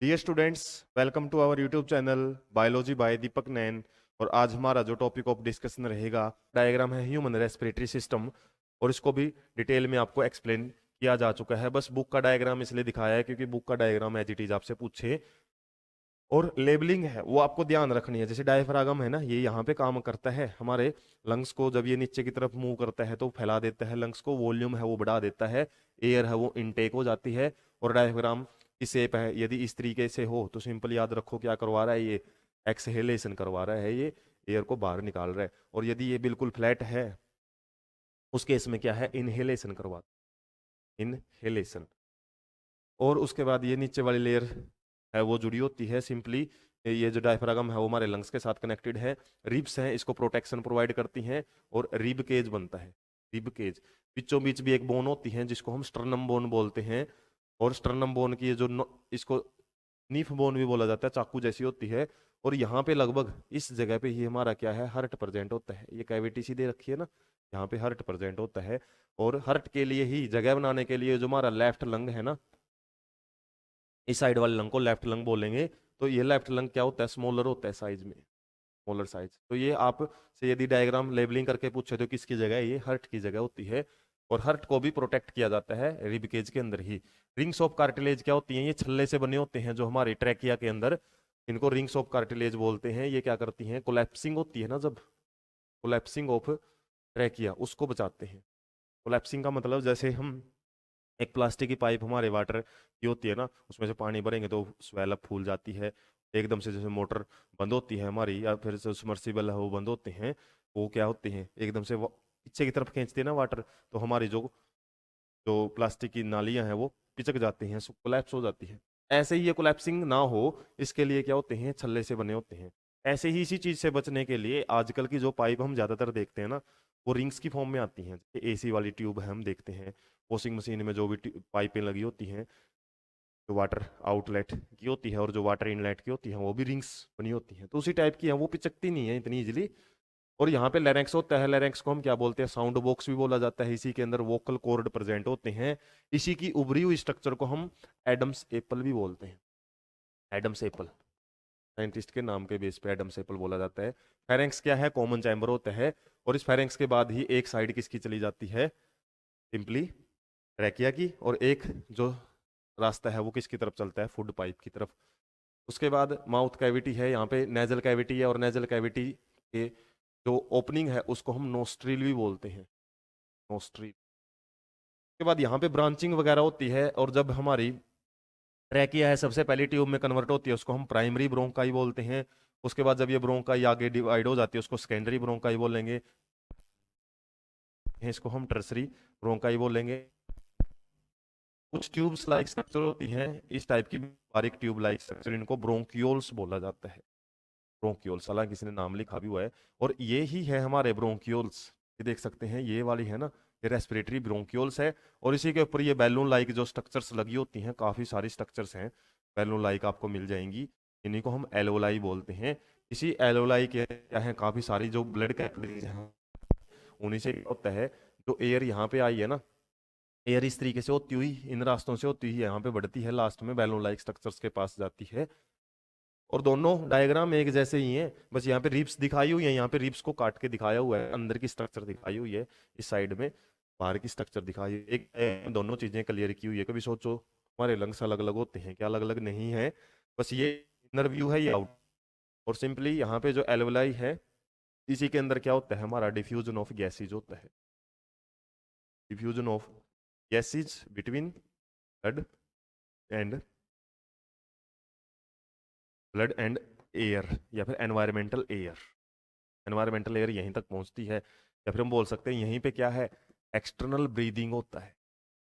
Dear students, welcome to our YouTube channel biology by Deepak Nain. और आज हमारा जो टॉपिक ऑफ डिस्कशन रहेगा डायग्राम है ह्यूमन रेस्पिरेटरी सिस्टम। और इसको भी डिटेल में आपको एक्सप्लेन किया जा चुका है। बस बुक का डायग्राम इसलिए दिखाया है क्योंकि बुक का डायग्राम एज इट इज आपसे पूछे। और लेबलिंग है वो आपको ध्यान रखनी है। जैसे डायफ्रागम है ना, ये यहाँ पे काम करता है हमारे लंग्स को। जब ये नीचे की तरफ मूव करता है तो फैला देता है लंग्स को, वॉल्यूम है वो बढ़ा देता है, एयर है वो इनटेक हो जाती है। और डायफ्राम की शेप है, यदि इस तरीके से हो तो सिंपल याद रखो क्या करवा रहा है ये, एक्सहेलेशन करवा रहा है, ये एयर को बाहर निकाल रहा है। और यदि ये बिल्कुल फ्लैट है उस केस में क्या है, इनहेलेशन करवा, इनहेलेशन। और उसके बाद ये नीचे वाली लेयर है वो जुड़ी होती है सिंपली। ये जो डायफ्रागम है वो हमारे लंग्स के साथ कनेक्टेड है। रिब्स हैं, इसको प्रोटेक्शन प्रोवाइड करती हैं। और रिब केज बनता है, रिब केज। बीचों बीच भी एक बोन होती है जिसको हम स्टर्नम बोन बोलते हैं। और स्टर्नम बोन की ये जो इसको नीफ बोन भी बोला जाता है, चाकू जैसी होती है। और यहाँ पे लगभग इस जगह पे ही हमारा क्या है, हार्ट प्रेजेंट होता है। ये कैविटी सी दे रखी है ना, यहाँ पे हार्ट प्रेजेंट होता है। और हार्ट के लिए ही जगह बनाने के लिए जो हमारा लेफ्ट लंग है ना, इस साइड वाले लंग को लेफ्ट लंग बोलेंगे। तो ये लेफ्ट लंग क्या होता है, स्मॉलर होता है साइज में, स्मॉलर साइज। तो ये आप से यदि डायग्राम लेबलिंग करके पूछे तो किसकी जगह है, ये हर्ट की जगह होती है। और हर्ट को भी प्रोटेक्ट किया जाता है रिब केज के अंदर ही। रिंग्स ऑफ कार्टिलेज क्या होती हैं, ये छल्ले से बने होते हैं जो हमारे ट्रैकिया के अंदर, इनको रिंग्स ऑफ कार्टिलेज बोलते हैं। ये क्या करती हैं, कोलैप्सिंग होती है ना, जब कोलैप्सिंग ऑफ ट्रैकिया उसको बचाते हैं। कोलैप्सिंग का मतलब जैसे हम एक प्लास्टिक की पाइप हमारे वाटर की होती है ना, उसमें से पानी भरेंगे तो स्वेल अप फूल जाती है एकदम से। जैसे मोटर बंद होती है हमारी, या फिर जो सबमर्सिबल है वो बंद होते हैं, वो क्या होते हैं एकदम से पीछे की तरफ खींचते हैं ना वाटर, तो हमारी जो जो प्लास्टिक की नालियां हैं वो पिचक जाती हैं, कोलैप्स हो जाती है। ऐसे ही ये कोलैप्सिंग ना हो इसके लिए क्या होते हैं, छल्ले से बने होते हैं। ऐसे ही इसी चीज से बचने के लिए आजकल की जो पाइप हम ज्यादातर देखते हैं ना, वो रिंग्स की फॉर्म में आती हैं। एसी वाली ट्यूब है हम देखते हैं, वॉशिंग मशीन में जो भी पाइपें लगी होती हैं, जो वाटर आउटलेट की होती है और जो वाटर इनलेट की होती है, वो भी रिंग्स बनी होती हैं। तो उसी टाइप की है, वो पिचकती नहीं है इतनी इजीली। और यहाँ पे लेरेंक्स होता है, लेरेंक्स को हम क्या बोलते हैं, साउंड बॉक्स भी बोला जाता है। इसी के अंदर वोकल कॉर्ड प्रेजेंट होते हैं। इसी की उभरी हुई स्ट्रक्चर को हम एडम्स एप्पल भी बोलते हैं, एडम्स एप्पल। साइंटिस्ट के नाम के बेस पे एडम्स एप्पल बोला जाता है। फेरेंक्स क्या है, कॉमन चैम्बर होता है। और इस फेरेंक्स के बाद ही एक साइड किसकी चली जाती है, सिंपली ट्रैकिया की। और एक जो रास्ता है वो किसकी तरफ चलता है, फूड पाइप की तरफ। उसके बाद माउथ कैविटी है, यहाँ पे नेजल कैविटी है। और नेजल कैविटी के जो ओपनिंग है उसको हम नोस्ट्रिल भी बोलते हैं, नोस्ट्रिल। उसके बाद यहाँ पे ब्रांचिंग वगैरह होती है। और जब हमारी ट्रैकिया है सबसे पहली ट्यूब में कन्वर्ट होती है, उसको हम प्राइमरी ब्रोंकाई बोलते हैं। उसके बाद जब ये ब्रोंकाई आगे डिवाइड हो जाती है उसको सेकेंडरी ब्रोंकाई बोलेंगे, इसको हम टर्सरी ब्रोंकाई बोलेंगे। कुछ ट्यूब्स लाइक स्ट्रक्चर होती हैं इस टाइप की, बारीक ट्यूब लाइक स्ट्रक्चर, इनको ब्रोंक्यूल्स बोला जाता है, ब्रोंक्यूल्स। हालांकि किसी ने नाम लिखा भी हुआ है। और ये ही है हमारे ब्रोंक्यूल्स, ये देख सकते हैं ये वाली है ना, ये रेस्पिरेटरी ब्रोंक्यूल्स है। और इसी के ऊपर ये बैलून लाइक जो स्ट्रक्चर्स लगी होती हैं, काफी सारी स्ट्रक्चर्स हैं बैलून लाइक आपको मिल जाएंगी। इन्हीं को हम एलोलाई बोलते हैं। इसी एलोलाई के क्या है, काफी सारी जो ब्लड कैपिलरीज हैं उन्हीं से होता है। जो एयर यहाँ पे आई है ना, एयर इस तरीके से होती हुई इन रास्तों से होती हुई यहाँ पे बढ़ती है, लास्ट में बैलून लाइक स्ट्रक्चर्स के पास जाती है। और दोनों डायग्राम एक जैसे ही हैं, बस यहाँ पे रिब्स दिखाई हुई है, यहाँ पे रिब्स को काट के दिखाया हुआ है, अंदर की स्ट्रक्चर दिखाई हुई है, इस साइड में बाहर की स्ट्रक्चर दिखाई हुई है। दोनों चीजें क्लियर की हुई है। कभी सोचो हमारे लंग्स अलग अलग होते हैं क्या, अलग अलग नहीं है। बस ये इनर व्यू है, ये आउट। और सिंपली यहाँ पे जो एल्वेलाई है, इसी के अंदर क्या होता है, हमारा डिफ्यूजन ऑफ गैसेज होता है, diffusion of gases between blood and blood and air, या फिर एनवायरमेंटल एयर। एनवायरमेंटल एयर यहीं तक पहुंचती है, या फिर हम बोल सकते हैं यहीं पे क्या है, एक्सटर्नल ब्रीदिंग होता है।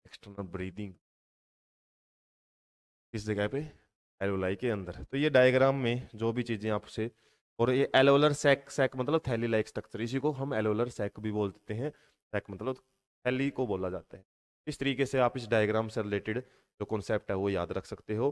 एक्सटर्नल ब्रीदिंग इस जगह पे एलोलाई के अंदर। तो ये डायग्राम में जो भी चीजें आपसे, और ये एलोलर सैक, सैक मतलब थैली लाइक स्ट्रक्चर, इसी को हम एलोलर सैक भी बोलते हैं। सैक मतलब थैली को बोला जाता है। इस तरीके से आप इस डायग्राम से रिलेटेड जो कॉन्सेप्ट है वो याद रख सकते हो।